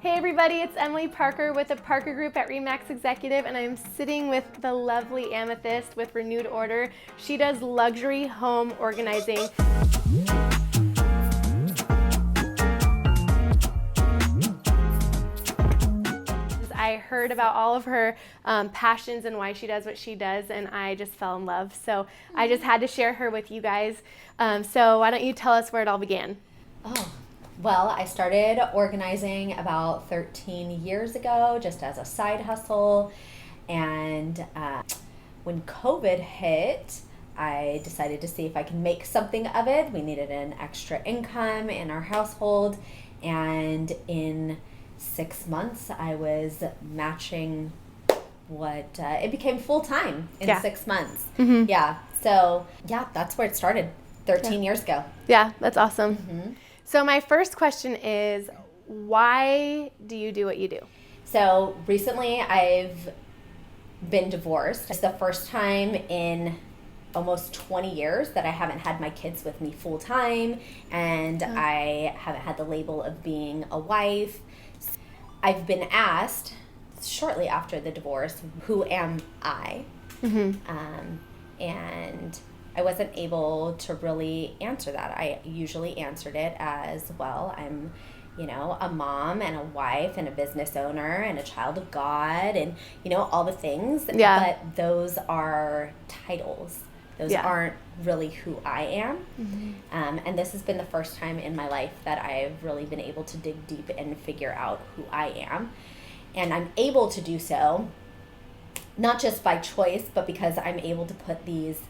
Hey everybody, it's Emily Parker with the Parker Group at RE/MAX Executive, and I'm sitting with the lovely Amethyst with Renewed Order. She does luxury home organizing. I heard about all of her passions and why she does what she does, and I just fell in love. So I just had to share her with you guys. So why don't you tell us where it all began? Well, I started organizing about 13 years ago just as a side hustle. And when COVID hit, I decided to see if I can make something of it. We needed an extra income in our household. And in 6 months, I was matching it became full-time in 6 months. Mm-hmm. Yeah. So, that's where it started 13 years ago. Yeah, that's awesome. Mm-hmm. So my first question is, why do you do what you do? So recently I've been divorced. It's the first time in almost 20 years that I haven't had my kids with me full time, and I haven't had the label of being a wife. I've been asked shortly after the divorce, who am I? Mm-hmm. And I wasn't able to really answer that. I usually answered it as, well, I'm, a mom and a wife and a business owner and a child of God and, all the things. Yeah. But those are titles. Those aren't really who I am. Mm-hmm. And this has been the first time in my life that I've really been able to dig deep and figure out who I am. And I'm able to do so, not just by choice, but because I'm able to put these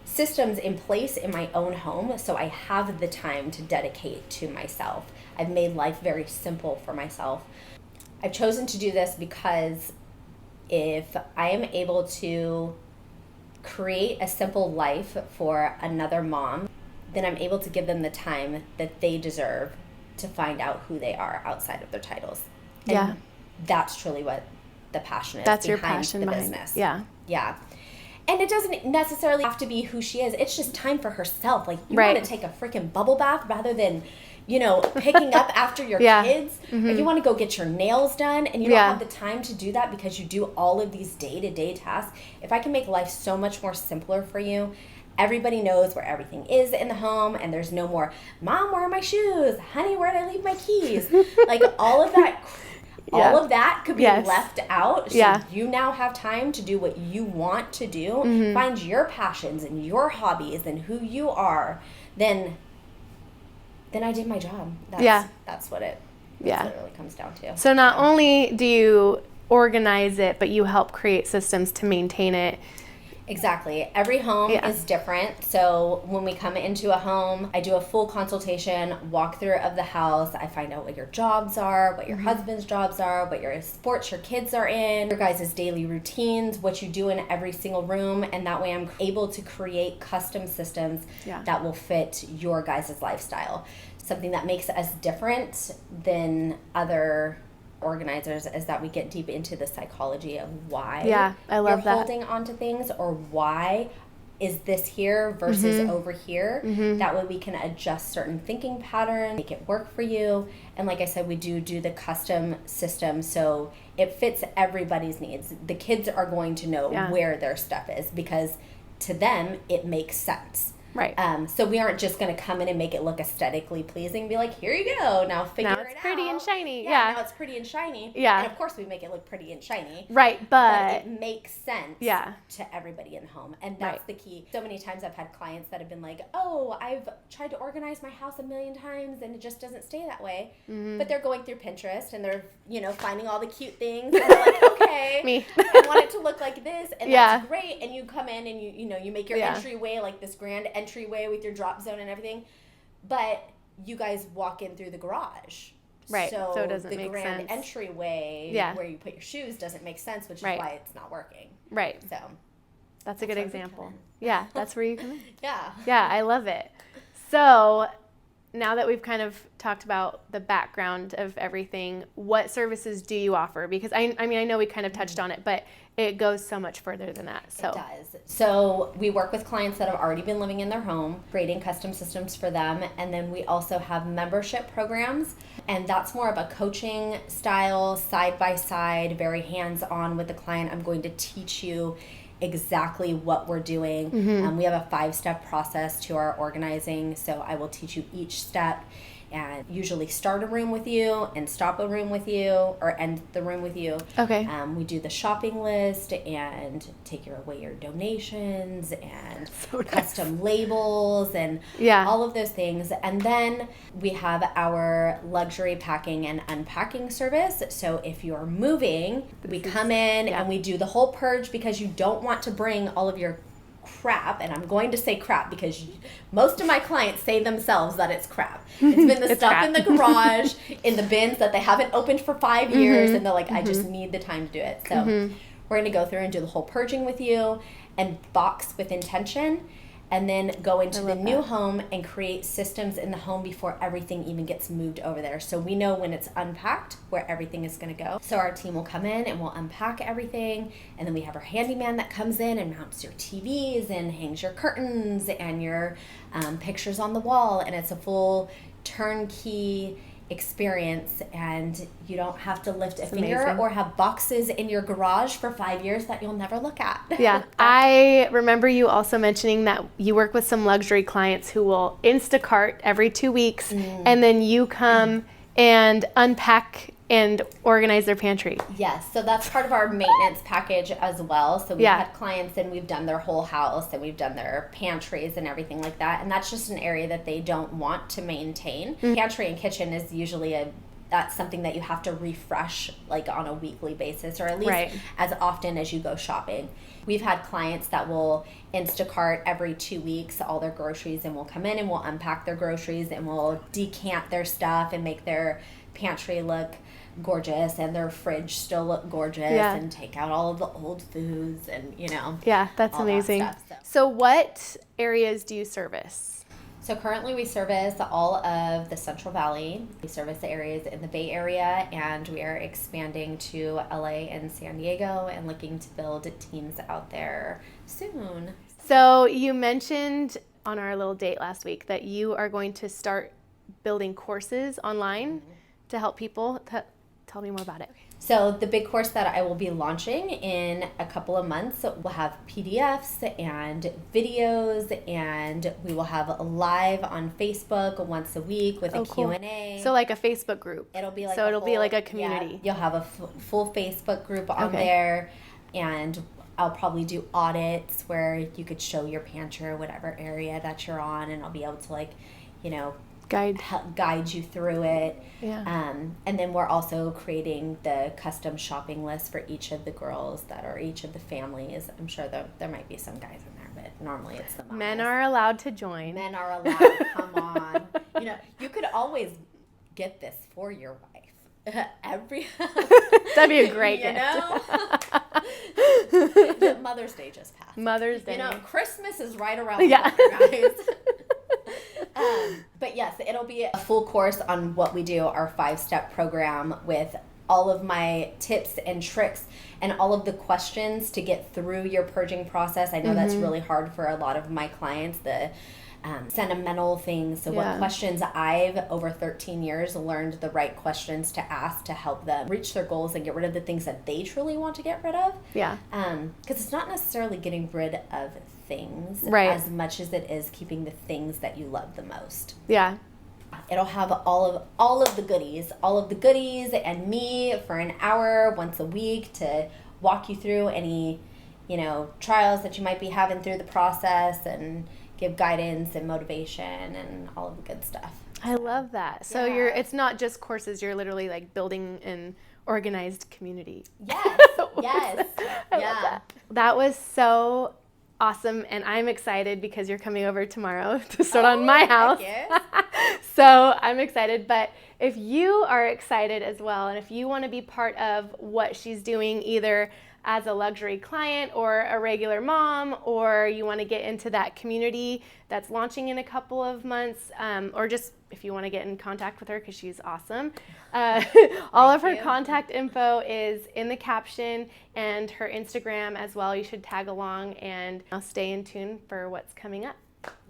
systems in place in my own home, so I have the time to dedicate to myself. I've made life very simple for myself. I've chosen to do this because if I am able to create a simple life for another mom, then I'm able to give them the time that they deserve to find out who they are outside of their titles. And that's truly what the passion is. That's behind your passion the behind business. It. Yeah. And it doesn't necessarily have to be who she is. It's just time for herself. Like, you Right. want to take a freaking bubble bath rather than, picking up after your kids. Mm-hmm. Or you want to go get your nails done and you don't have the time to do that because you do all of these day-to-day tasks. If I can make life so much more simpler for you, everybody knows where everything is in the home, and there's no more, Mom, where are my shoes? Honey, where did I leave my keys? Like, all of that all of that could be left out, so you now have time to do what you want to do, find your passions and your hobbies and who you are, then I did my job. That's what it really comes down to. So not only do you organize it, but you help create systems to maintain it. Exactly. Every home is different. So when we come into a home, I do a full consultation, walkthrough of the house. I find out what your jobs are, what your husband's jobs are, what your sports your kids are in, your guys' daily routines, what you do in every single room. And that way I'm able to create custom systems that will fit your guys' lifestyle. Something that makes us different than other organizers is that we get deep into the psychology of why you're holding on to things, or why is this here versus over here. That way we can adjust certain thinking patterns, make it work for you. And like I said, we do the custom system so it fits everybody's needs. The kids are going to know where their stuff is because to them it makes sense. Right. So we aren't just going to come in and make it look aesthetically pleasing and be like, here you go, now figure it out. Now it's pretty and shiny. Now it's pretty and shiny. Yeah. And of course we make it look pretty and shiny. Right, but it makes sense to everybody in the home. And that's the key. So many times I've had clients that have been like, oh, I've tried to organize my house 1,000,000 times and it just doesn't stay that way. But they're going through Pinterest and they're, finding all the cute things. And they're like, okay, Me. I want it to look like this. And that's great. And you come in and you make your entryway like this grand entryway with your drop zone and everything, but you guys walk in through the garage, right? So it doesn't the make grand sense. Entryway where you put your shoes doesn't make sense, which is why it's not working. Right. So that's a good example. Yeah, that's where you come in. Yeah, I love it. So now that we've kind of talked about the background of everything, what services do you offer? Because I mean, I know we kind of touched on it, but it goes so much further than that. So. It does. So we work with clients that have already been living in their home, creating custom systems for them. And then we also have membership programs. And that's more of a coaching style, side by side, very hands-on with the client. I'm going to teach you exactly what we're doing. We have a 5-step process to our organizing. So I will teach you each step and usually start a room with you and stop a room with you or end the room with you. Okay. We do the shopping list and take away your donations and custom labels and all of those things. And then we have our luxury packing and unpacking service. So if you're moving, we come in and we do the whole purge because you don't want to bring all of your crap, and I'm going to say crap because most of my clients say themselves that it's crap. It's been the stuff in the garage, in the bins that they haven't opened for 5 years, and they're like, I just need the time to do it. So we're going to go through and do the whole purging with you and box with intention, and then go into the new home and create systems in the home before everything even gets moved over there. So we know when it's unpacked where everything is going to go. So our team will come in and we'll unpack everything, and then we have our handyman that comes in and mounts your TVs and hangs your curtains and your pictures on the wall, and it's a full turnkey experience, and you don't have to lift a finger or have boxes in your garage for 5 years that you'll never look at. Yeah. I remember you also mentioning that you work with some luxury clients who will Instacart every 2 weeks, and then you come and unpack and organize their pantry. Yes, so that's part of our maintenance package as well. So we've had clients and we've done their whole house and we've done their pantries and everything like that. And that's just an area that they don't want to maintain. Pantry and kitchen is usually that's something that you have to refresh like on a weekly basis, or at least as often as you go shopping. We've had clients that will Instacart every 2 weeks all their groceries, and we'll come in and we'll unpack their groceries and we'll decant their stuff and make their pantry look gorgeous and their fridge still look gorgeous, and take out all of the old foods and that's amazing. That stuff, so what areas do you service? So currently we service all of the Central Valley. We service the areas in the Bay Area, and we are expanding to LA and San Diego and looking to build teams out there soon. So you mentioned on our little date last week that you are going to start building courses online to help people. Tell me more about it. So the big course that I will be launching in a couple of months will have PDFs and videos, and we will have a live on Facebook once a week with a Q&A. So like a Facebook group. It'll be like be like a community. Yeah, you'll have a full Facebook group on there, and I'll probably do audits where you could show your pantry or whatever area that you're on, and I'll be able to guide you through it. And then we're also creating the custom shopping list for each of the girls that are each of the families. I'm sure there might be some guys in there, but normally it's the moms. Men are allowed to join. Men are allowed. Come on. You could always get this for your wife. That'd be a great gift. Mother's Day just passed. Mother's Day. Christmas is right around the corner, guys. But yes, it'll be a full course on what we do, our 5-step program with all of my tips and tricks and all of the questions to get through your purging process. I know that's really hard for a lot of my clients, the sentimental things. So what questions I've, over 13 years, learned the right questions to ask to help them reach their goals and get rid of the things that they truly want to get rid of. Yeah. Because it's not necessarily getting rid of things as much as it is keeping the things that you love the most. Yeah. It'll have all of the goodies, and me for an hour once a week to walk you through any, trials that you might be having through the process and give guidance and motivation and all of the good stuff. I love that. So it's not just courses, you're literally like building an organized community. Yes. Yes. I love that. That was so awesome, and I'm excited because you're coming over tomorrow to start on my house. So I'm excited, but if you are excited as well, and if you want to be part of what she's doing, either as a luxury client or a regular mom, or you want to get into that community that's launching in a couple of months, or just if you want to get in contact with her, because she's awesome. All of her contact info is in the caption, and her Instagram as well. You should tag along and stay in tune for what's coming up.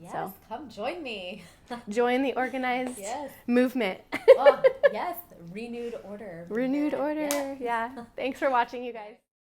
Yes, so, come join me. Join the organized movement. Oh, yes, renewed order. Renewed order, yeah. Thanks for watching, you guys.